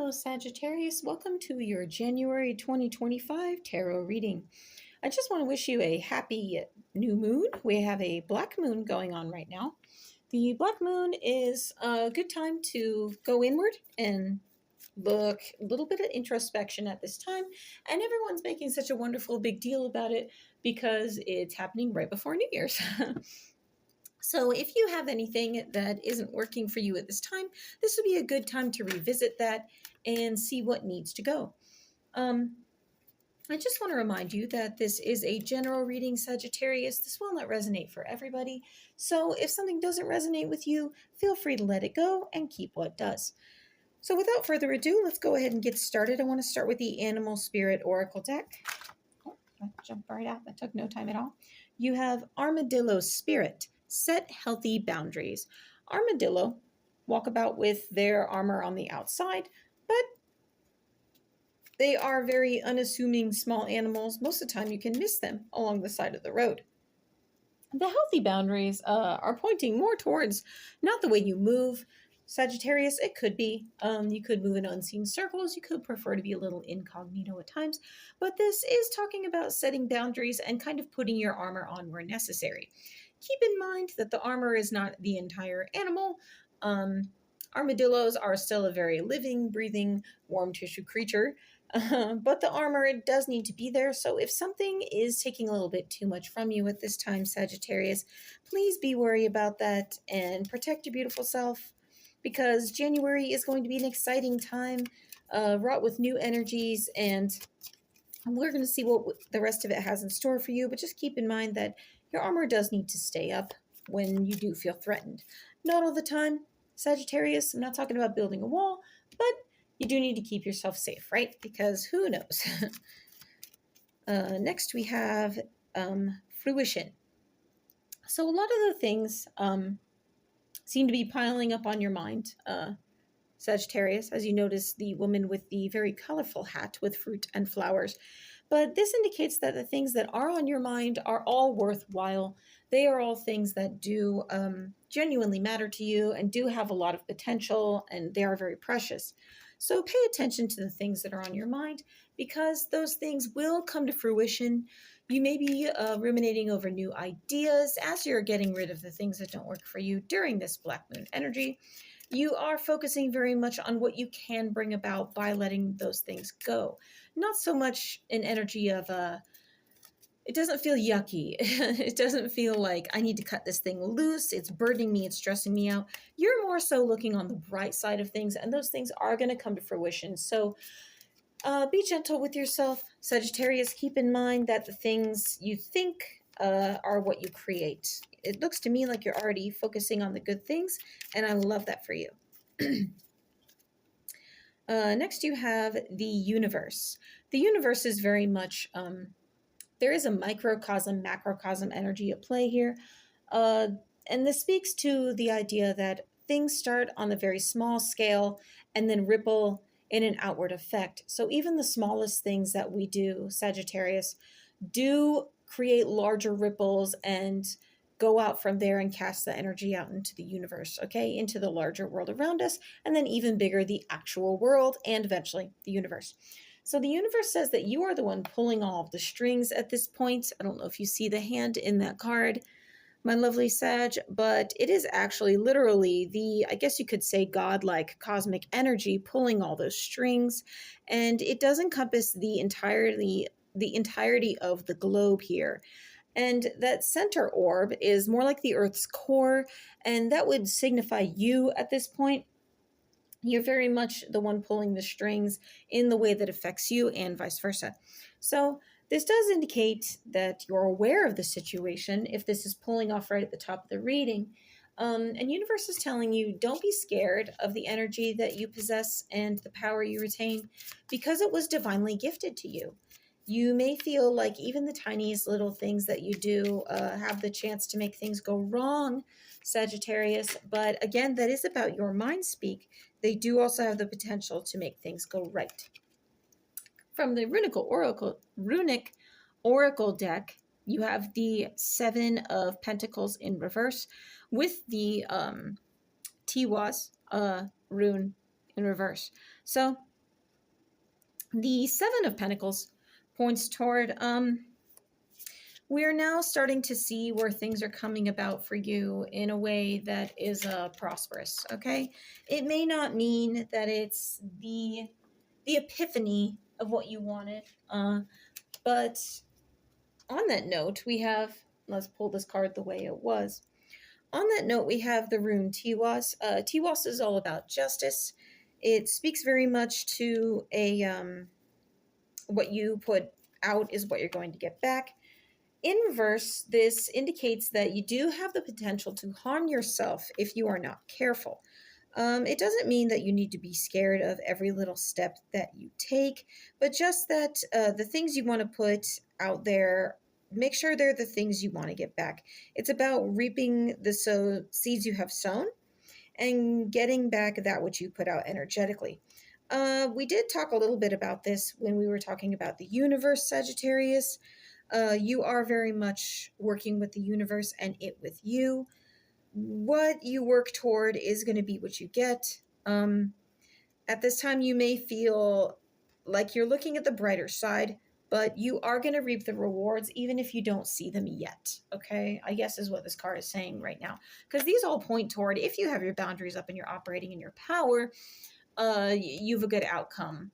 Hello, Sagittarius. Welcome to your January 2025 tarot reading. I just want to wish you a happy new moon. We have a black moon going on right now. The black moon is a good time to go inward and look, a little bit of introspection at this time. And everyone's making such a wonderful big deal about it because it's happening right before New Year's. So if you have anything that isn't working for you at this time, this would be a good time to revisit that and see what needs to go. I just want to remind you that this is a general reading, Sagittarius. This will not resonate for everybody. So if something doesn't resonate with you, feel free to let it go and keep what does. So without further ado, let's go ahead and get started. I want to start with the Animal Spirit Oracle deck. Oh, that jumped right out. That took no time at all. You have Armadillo Spirit. Set healthy boundaries. Armadillo walk about with their armor on the outside, but they are very unassuming small animals. Most of the time you can miss them along the side of the road. The healthy boundaries are pointing more towards not the way you move, Sagittarius. It could be. You could move in unseen circles. You could prefer to be a little incognito at times. But this is talking about setting boundaries and kind of putting your armor on where necessary. Keep in mind that the armor is not the entire animal. Armadillos are still a very living, breathing, warm tissue creature. But the armor, it does need to be there. So if something is taking a little bit too much from you at this time, Sagittarius, please be wary about that and protect your beautiful self, because January is going to be an exciting time, wrought with new energies, and we're going to see what the rest of it has in store for you. But just keep in mind that your armor does need to stay up when you do feel threatened. Not all the time, Sagittarius. I'm not talking about building a wall, but you do need to keep yourself safe, right? Because who knows? Next, we have Fruition. So a lot of the things seem to be piling up on your mind, Sagittarius, as you notice the woman with the very colorful hat with fruit and flowers. But this indicates that the things that are on your mind are all worthwhile. They are all things that do genuinely matter to you and do have a lot of potential, and they are very precious. So pay attention to the things that are on your mind, because those things will come to fruition. You may be ruminating over new ideas as you're getting rid of the things that don't work for you during this Black Moon energy. You are focusing very much on what you can bring about by letting those things go. Not so much an energy of it doesn't feel yucky. It doesn't feel like I need to cut this thing loose. It's burdening me. It's stressing me out. You're more so looking on the bright side of things, and those things are going to come to fruition. So be gentle with yourself, Sagittarius. Keep in mind that the things you think are what you create. It looks to me like you're already focusing on the good things, and I love that for you. Next, you have the universe. The universe is very much, there is a microcosm, macrocosm energy at play here. And this speaks to the idea that things start on a very small scale and then ripple in an outward effect. So even the smallest things that we do, Sagittarius, do create larger ripples and go out from there and cast the energy out into the universe, okay, into the larger world around us, and then even bigger, the actual world, and eventually the universe. So the universe says that you are the one pulling all of the strings at this point. I don't know if you see the hand in that card, my lovely Sag, but it is actually literally the, I guess you could say, godlike cosmic energy pulling all those strings, and it does encompass the entirety of the globe here. And that center orb is more like the Earth's core, and that would signify you at this point. You're very much the one pulling the strings in the way that affects you, and vice versa. So this does indicate that you're aware of the situation if this is pulling off right at the top of the reading. And universe is telling you, don't be scared of the energy that you possess and the power you retain, because it was divinely gifted to you. You may feel like even the tiniest little things that you do have the chance to make things go wrong, Sagittarius. But again, that is about your mind speak. They do also have the potential to make things go right. From the runic oracle deck, you have the Seven of Pentacles in reverse with the Tiwaz rune in reverse. So The Seven of Pentacles points toward we're now starting to see where things are coming about for you in a way that is prosperous, okay? It may not mean that it's the epiphany of what you wanted, but on that note, we have, let's pull this card the way it was. On that note, we have the rune Tiwas. Tiwas is all about justice. It speaks very much to a what you put out is what you're going to get back. In reverse, this indicates that you do have the potential to harm yourself if you are not careful. It doesn't mean that you need to be scared of every little step that you take, but just that the things you want to put out there, make sure they're the things you want to get back. It's about reaping the seeds you have sown and getting back that which you put out energetically. We did talk a little bit about this when we were talking about the universe, Sagittarius. You are very much working with the universe and it with you. What you work toward is going to be what you get. At this time, you may feel like you're looking at the brighter side, but you are going to reap the rewards even if you don't see them yet. Okay, I guess is what this card is saying right now. Because these all point toward if you have your boundaries up and you're operating in your power, you have a good outcome.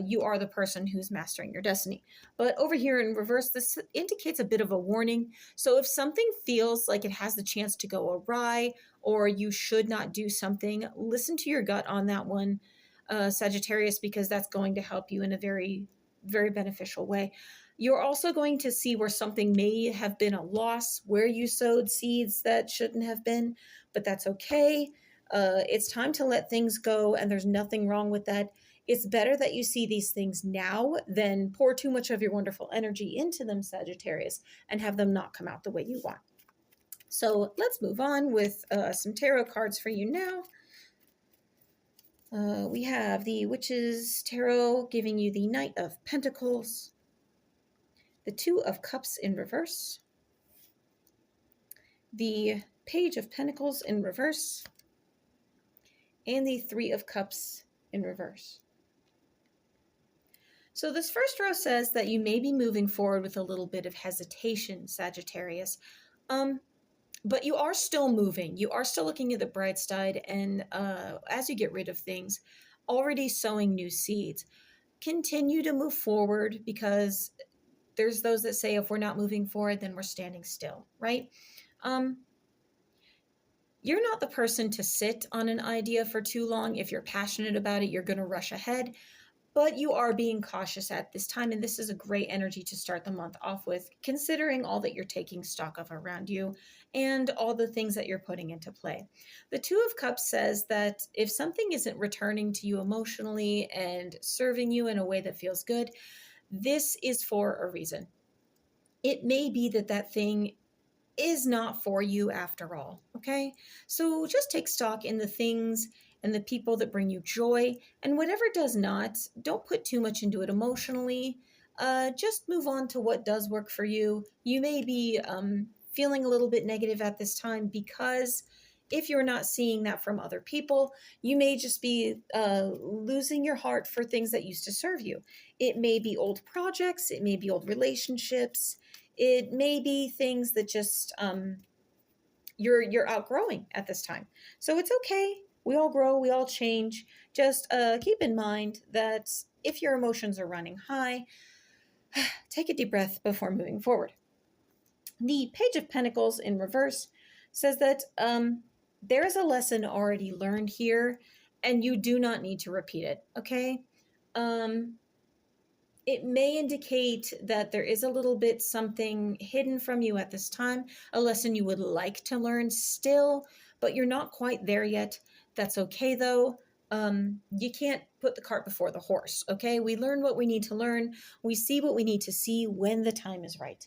You are the person who's mastering your destiny. But over here in reverse, this indicates a bit of a warning. So if something feels like it has the chance to go awry or you should not do something, listen to your gut on that one, Sagittarius, because that's going to help you in a very, very beneficial way. You're also going to see where something may have been a loss, where you sowed seeds that shouldn't have been, but that's okay. It's time to let things go, and there's nothing wrong with that. It's better that you see these things now than pour too much of your wonderful energy into them, Sagittarius, and have them not come out the way you want. So let's move on with some tarot cards for you now. We have the Witch's Tarot giving you the Knight of Pentacles, the Two of Cups in reverse, the Page of Pentacles in reverse, and the Three of Cups in reverse. So this first row says that you may be moving forward with a little bit of hesitation, Sagittarius. But you are still moving. You are still looking at the bright side, and as you get rid of things, already sowing new seeds. Continue to move forward, because there's those that say if we're not moving forward, then we're standing still, right? You're not the person to sit on an idea for too long. If you're passionate about it, you're going to rush ahead. But you are being cautious at this time, and this is a great energy to start the month off with, considering all that you're taking stock of around you and all the things that you're putting into play. The Two of Cups says that if something isn't returning to you emotionally and serving you in a way that feels good, this is for a reason. It may be that that thing is not for you after all, okay? So just take stock in the things and the people that bring you joy, and whatever does not, don't put too much into it emotionally. Just move on to what does work for you. You may be feeling a little bit negative at this time because if you're not seeing that from other people, you may just be losing your heart for things that used to serve you. It may be old projects, it may be old relationships, it may be things that just you're outgrowing at this time. So it's okay. We all grow, we all change. Just keep in mind that if your emotions are running high, take a deep breath before moving forward. The Page of Pentacles in reverse says that there is a lesson already learned here, and you do not need to repeat it, okay? It may indicate that there is a little bit something hidden from you at this time, a lesson you would like to learn still, but you're not quite there yet. That's okay, though. You can't put the cart before the horse, okay? We learn what we need to learn. We see what we need to see when the time is right.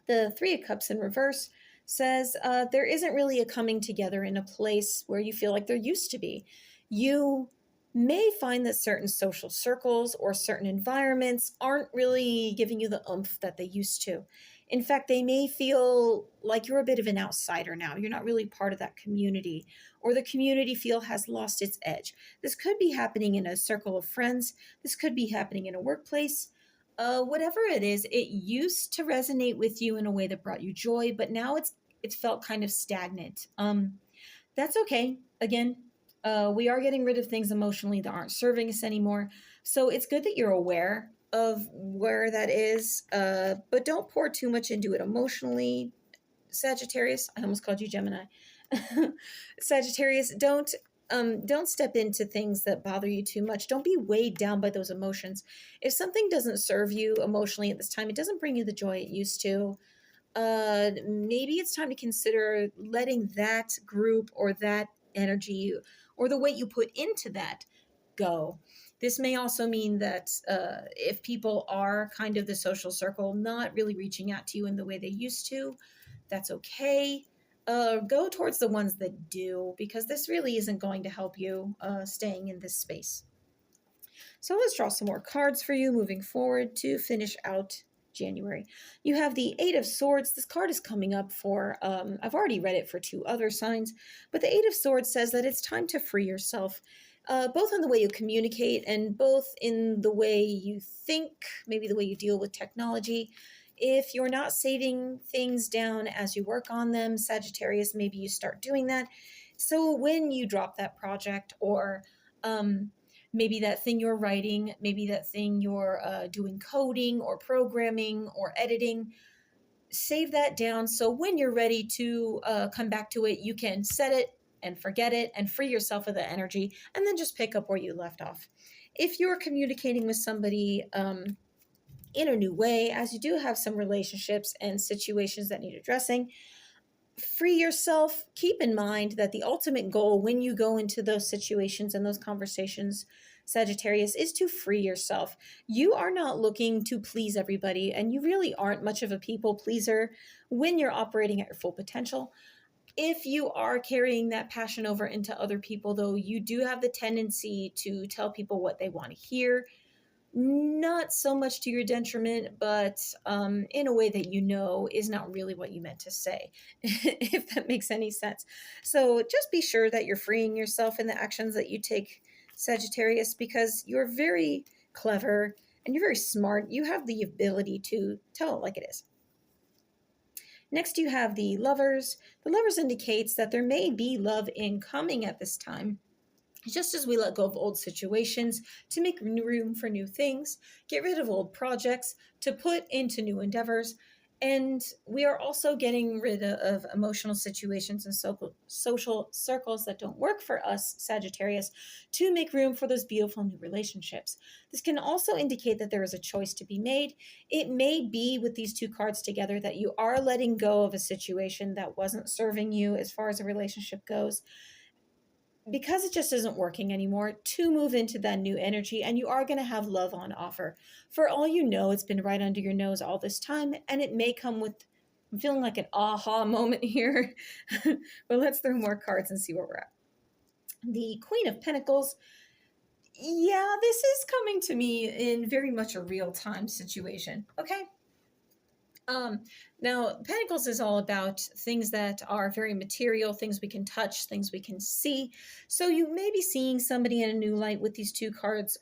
The Three of Cups in reverse says there isn't really a coming together in a place where you feel like there used to be. You may find that certain social circles or certain environments aren't really giving you the oomph that they used to. In fact, they may feel like you're a bit of an outsider now. You're not really part of that community, or the community feel has lost its edge. This could be happening in a circle of friends. This could be happening in a workplace. Whatever it is, it used to resonate with you in a way that brought you joy, but now it's felt kind of stagnant. That's okay. Again, we are getting rid of things emotionally that aren't serving us anymore. So it's good that you're aware of where that is, but don't pour too much into it emotionally. Sagittarius, I almost called you Gemini. Sagittarius, don't step into things that bother you too much. Don't be weighed down by those emotions. If something doesn't serve you emotionally at this time, it doesn't bring you the joy it used to, maybe it's time to consider letting that group or that energy or the weight you put into that go. This may also mean that if people are kind of the social circle, not really reaching out to you in the way they used to, that's okay. Go towards the ones that do, because this really isn't going to help you staying in this space. So let's draw some more cards for you moving forward to finish out January. You have the Eight of Swords. This card is coming up for, I've already read it for two other signs, but the Eight of Swords says that it's time to free yourself, both in the way you communicate and both in the way you think, maybe the way you deal with technology. If you're not saving things down as you work on them, Sagittarius, maybe you start doing that. So when you drop that project, or maybe that thing you're writing, maybe that thing you're doing coding or programming or editing, save that down. So when you're ready to come back to it, you can set it and forget it and free yourself of the energy, and then just pick up where you left off. If you're communicating with somebody in a new way, as you do have some relationships and situations that need addressing, free yourself. Keep in mind that the ultimate goal when you go into those situations and those conversations, Sagittarius, is to free yourself. You are not looking to please everybody, and you really aren't much of a people pleaser when you're operating at your full potential. If you are carrying that passion over into other people, though, you do have the tendency to tell people what they want to hear, not so much to your detriment, but in a way that you know is not really what you meant to say, if that makes any sense. So just be sure that you're freeing yourself in the actions that you take, Sagittarius, because you're very clever and you're very smart. You have the ability to tell it like it is. Next, you have the Lovers. The Lovers indicates that there may be love incoming at this time. Just as we let go of old situations to make room for new things, get rid of old projects to put into new endeavors, and we are also getting rid of emotional situations and social circles that don't work for us, Sagittarius, to make room for those beautiful new relationships. This can also indicate that there is a choice to be made. It may be with these two cards together that you are letting go of a situation that wasn't serving you as far as a relationship goes, because it just isn't working anymore, to move into that new energy, and you are going to have love on offer. For all you know, it's been right under your nose all this time, and it may come with, I'm feeling like an aha moment here. But let's throw more cards and see where we're at. The Queen of Pentacles. Yeah, this is coming to me in very much a real-time situation. Okay. Now, Pentacles is all about things that are very material, things we can touch, things we can see. So you may be seeing somebody in a new light with these two cards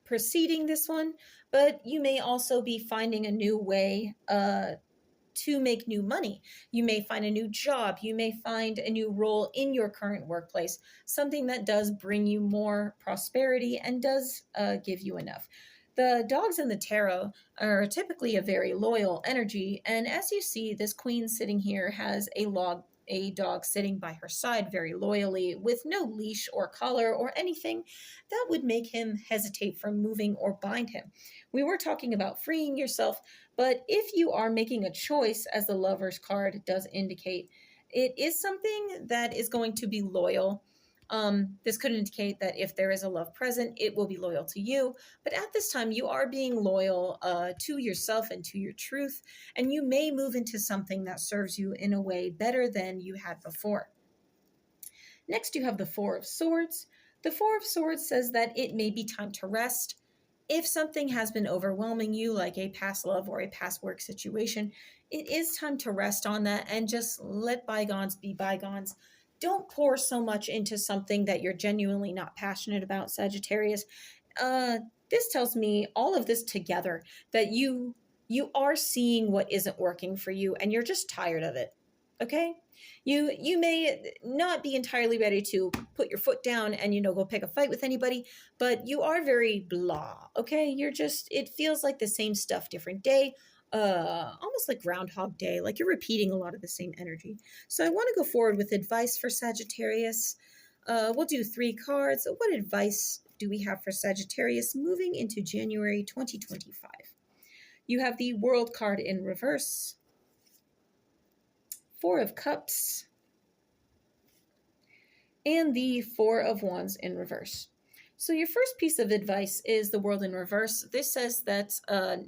preceding this one, but you may also be finding a new way to make new money. You may find a new job. You may find a new role in your current workplace, something that does bring you more prosperity and does give you enough. The dogs in the tarot are typically a very loyal energy, and as you see, this queen sitting here has a dog sitting by her side very loyally with no leash or collar or anything that would make him hesitate from moving or bind him. We were talking about freeing yourself, but if you are making a choice, as the Lover's card does indicate, it is something that is going to be loyal. This could indicate that if there is a love present, it will be loyal to you. But at this time, you are being loyal to yourself and to your truth, and you may move into something that serves you in a way better than you had before. Next, you have the Four of Swords. The Four of Swords says that it may be time to rest. If something has been overwhelming you, like a past love or a past work situation, it is time to rest on that and just let bygones be bygones. Don't pour so much into something that you're genuinely not passionate about, Sagittarius. Uh, this tells me all of this together that you are seeing what isn't working for you and you're just tired of it. Okay? You may not be entirely ready to put your foot down and go pick a fight with anybody, but you are very blah. Okay? You're just it feels like the same stuff different day. Almost like Groundhog Day, like you're repeating a lot of the same energy. So I want to go forward with advice for Sagittarius. We'll do 3 cards. What advice do we have for Sagittarius moving into January 2025? You have the World card in reverse, 4 of Cups, and the 4 of Wands in reverse. So your first piece of advice is the World in reverse. This says that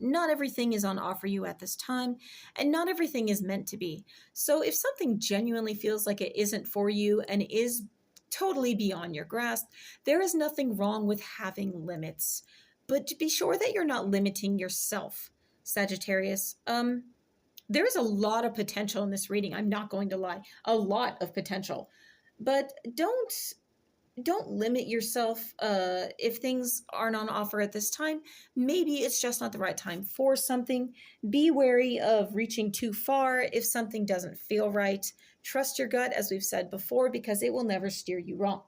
not everything is on offer you at this time, and not everything is meant to be. So if something genuinely feels like it isn't for you and is totally beyond your grasp, there is nothing wrong with having limits. But to be sure that you're not limiting yourself, Sagittarius. There is a lot of potential in this reading. I'm not going to lie. A lot of potential. But don't limit yourself if things aren't on offer at this time. Maybe it's just not the right time for something. Be wary of reaching too far if something doesn't feel right. Trust your gut, as we've said before, because it will never steer you wrong.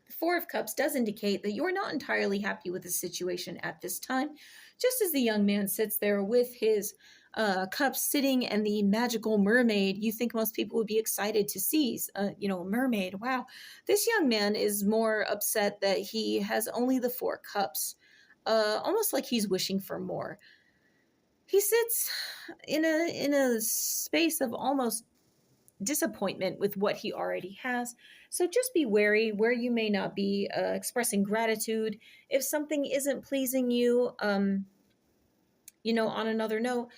The 4 of Cups does indicate that you're not entirely happy with the situation at this time. Just as the young man sits there with his cups sitting and the magical mermaid, you think most people would be excited to see, a mermaid. Wow. This young man is more upset that he has only the 4 cups, almost like he's wishing for more. He sits in a space of almost disappointment with what he already has. So just be wary where you may not be expressing gratitude. If something isn't pleasing you, on another note,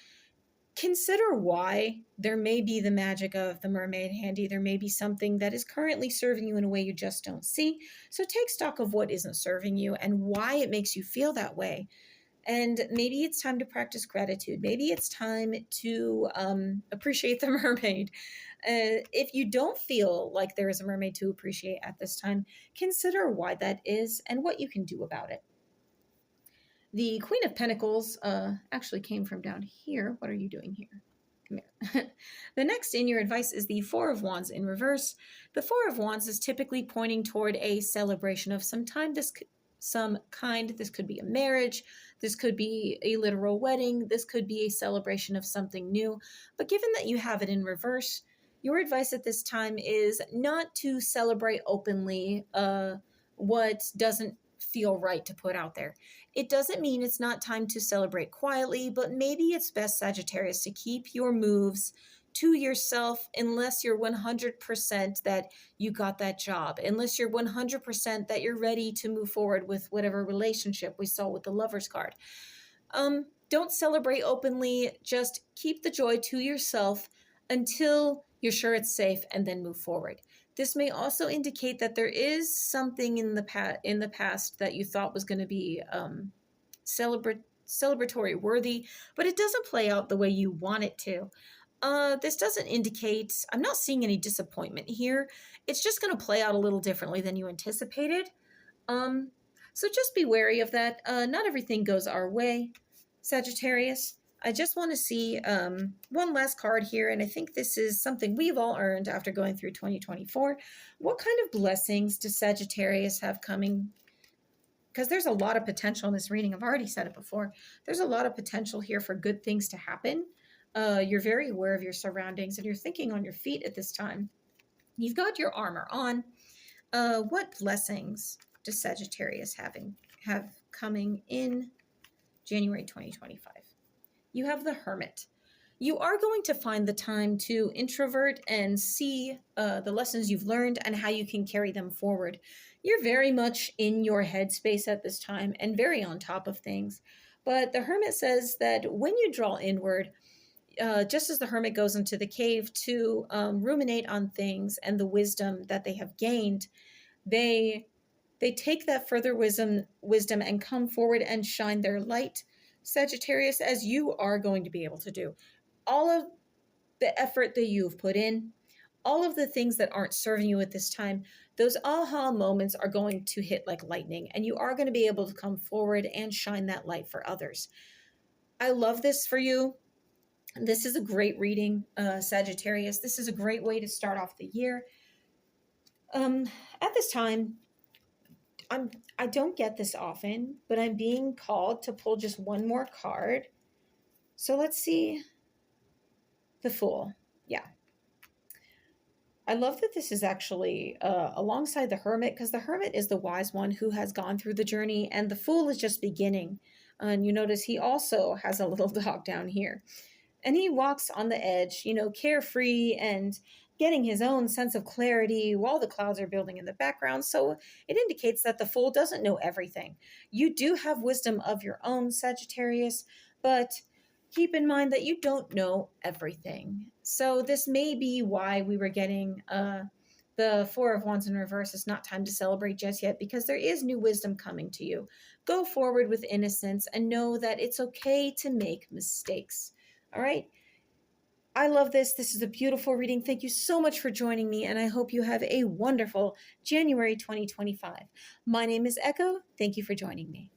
consider why. There may be the magic of the mermaid handy. There may be something that is currently serving you in a way you just don't see. So take stock of what isn't serving you and why it makes you feel that way. And maybe it's time to practice gratitude. Maybe it's time to appreciate the mermaid. If you don't feel like there is a mermaid to appreciate at this time, consider why that is and what you can do about it. The Queen of Pentacles actually came from down here. What are you doing here? Come here. The next in your advice is the 4 of Wands in reverse. The 4 of Wands is typically pointing toward a celebration of some kind. This could be a marriage. This could be a literal wedding. This could be a celebration of something new. But given that you have it in reverse, your advice at this time is not to celebrate openly what doesn't feel right to put out there. It doesn't mean it's not time to celebrate quietly, but maybe it's best, Sagittarius, to keep your moves to yourself unless you're 100% that you got that job, unless you're 100% that you're ready to move forward with whatever relationship we saw with the Lovers card. Don't celebrate openly. Just keep the joy to yourself until you're sure it's safe and then move forward. This may also indicate that there is something in the past that you thought was going to be celebratory worthy, but it doesn't play out the way you want it to. This doesn't indicate, I'm not seeing any disappointment here. It's just going to play out a little differently than you anticipated. So just be wary of that. Not everything goes our way, Sagittarius. I just want to see one last card here, and I think this is something we've all earned after going through 2024. What kind of blessings does Sagittarius have coming? Because there's a lot of potential in this reading. I've already said it before. There's a lot of potential here for good things to happen. You're very aware of your surroundings, and you're thinking on your feet at this time. You've got your armor on. What blessings does Sagittarius have coming in January 2025? You have the Hermit. You are going to find the time to introvert and see the lessons you've learned and how you can carry them forward. You're very much in your headspace at this time and very on top of things. But the Hermit says that when you draw inward, just as the hermit goes into the cave to ruminate on things and the wisdom that they have gained, they take that further wisdom and come forward and shine their light, Sagittarius, as you are going to be able to do. All of the effort that you've put in, all of the things that aren't serving you at this time, those aha moments are going to hit like lightning, and you are going to be able to come forward and shine that light for others. I love this for you. This is a great reading, Sagittarius. This is a great way to start off the year. At this time, I don't get this often, but I'm being called to pull just one more card. So let's see. The Fool. Yeah. I love that this is actually alongside the Hermit, because the Hermit is the wise one who has gone through the journey, and the Fool is just beginning. And you notice he also has a little dog down here. And he walks on the edge, carefree and getting his own sense of clarity while the clouds are building in the background. So it indicates that the Fool doesn't know everything. You do have wisdom of your own, Sagittarius, but keep in mind that you don't know everything. So this may be why we were getting the Four of Wands in reverse. It's not time to celebrate just yet, because there is new wisdom coming to you. Go forward with innocence and know that it's okay to make mistakes. All right. I love this. This is a beautiful reading. Thank you so much for joining me, and I hope you have a wonderful January 2025. My name is Echo. Thank you for joining me.